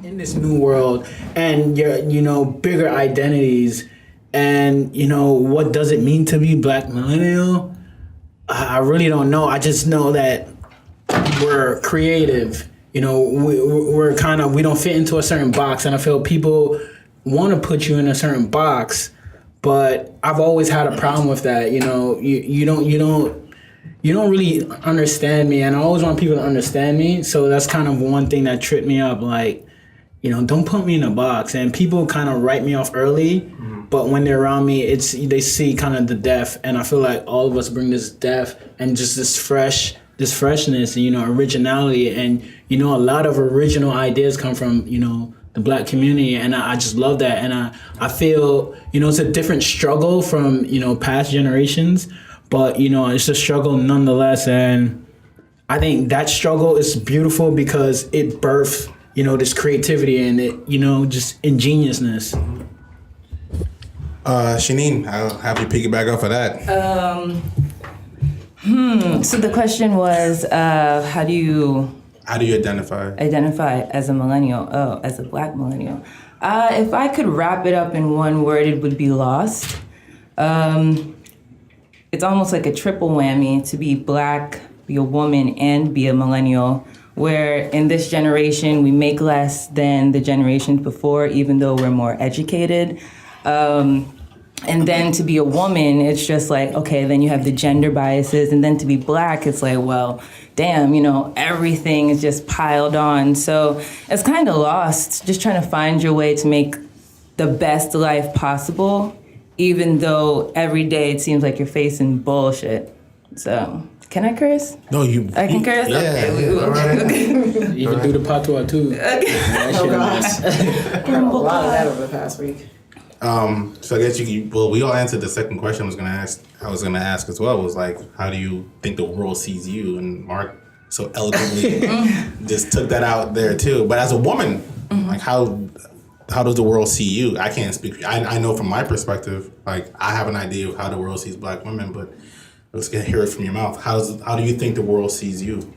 in this new world and your, bigger identities and, what does it mean to be Black millennial? I really don't know. I just know that we're creative. We're kind of, we don't fit into a certain box, and I feel people want to put you in a certain box, but I've always had a problem with that. You don't really understand me, and I always want people to understand me. So that's kind of one thing that tripped me up. Like, don't put me in a box. And people kind of write me off early, but when they're around me, they see kind of the depth, and I feel like all of us bring this depth and just this freshness, originality, and a lot of original ideas come from the Black community, and I just love that, and I feel it's a different struggle from past generations, but it's a struggle nonetheless, and I think that struggle is beautiful because it birthed this creativity and it just ingeniousness. Shanine, I'll have you piggyback off of that. So the question was, how do you identify as a millennial? Oh, as a Black millennial. If I could wrap it up in one word, it would be lost. It's almost like a triple whammy to be Black, be a woman, and be a millennial, where in this generation we make less than the generations before, even though we're more educated. And then to be a woman, it's just like, okay, then you have the gender biases. And then to be Black, it's like, well, damn, everything is just piled on. So it's kind of lost, just trying to find your way to make the best life possible, even though every day it seems like you're facing bullshit. So, can I curse? No, I can curse? Yeah, okay. Right. You can do the patois too. Okay. Oh gosh. Heard a lot of that over the past week. So I guess we all answered the second question I was gonna ask as well, was like, how do you think the world sees you? And Mark so eloquently just took that out there too. But as a woman, like how does the world see you? I can't speak for you. I know from my perspective, like I have an idea of how the world sees Black women, but let's hear it from your mouth. How do you think the world sees you?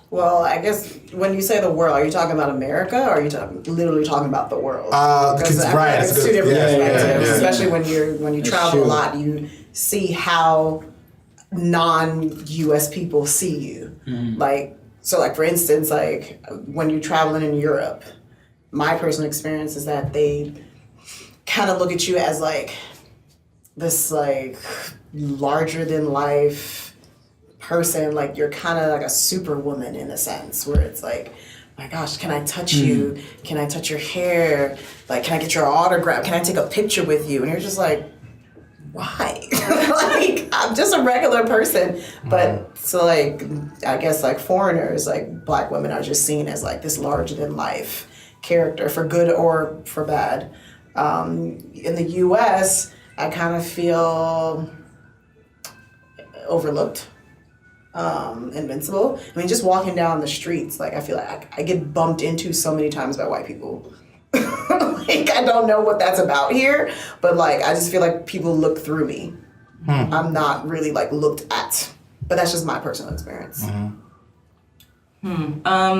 Well, I guess when you say the world, are you talking about America or are you literally talking about the world? Because right, it's two different perspectives. Yeah. Especially when you travel a lot, you see how non-US people see you. Like for instance, like when you're traveling in Europe, my personal experience is that they kind of look at you as like this like larger than life person, like you're kind of like a superwoman in a sense, where it's like, my gosh, can I touch you? Can I touch your hair? Like, can I get your autograph? Can I take a picture with you? And you're just like, why? Like, I'm just a regular person. But so like, I guess like foreigners, like Black women are just seen as like this larger than life character, for good or for bad. In the US, I kind of feel overlooked. Invincible. I mean, just walking down the streets, like I feel like I get bumped into so many times by white people. Like I don't know what that's about here, but like I just feel like people look through me. I'm not really like looked at, but that's just my personal experience. I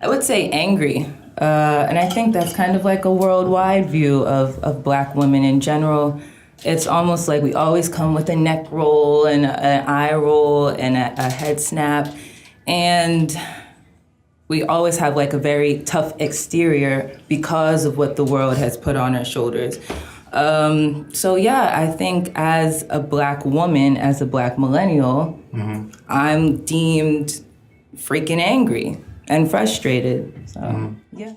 would say angry. And I think that's kind of like a worldwide view of Black women in general. It's almost like we always come with a neck roll and an eye roll and a head snap. And we always have like a very tough exterior because of what the world has put on our shoulders. So yeah, I think as a Black woman, as a Black millennial, I'm deemed freaking angry and frustrated. So yeah.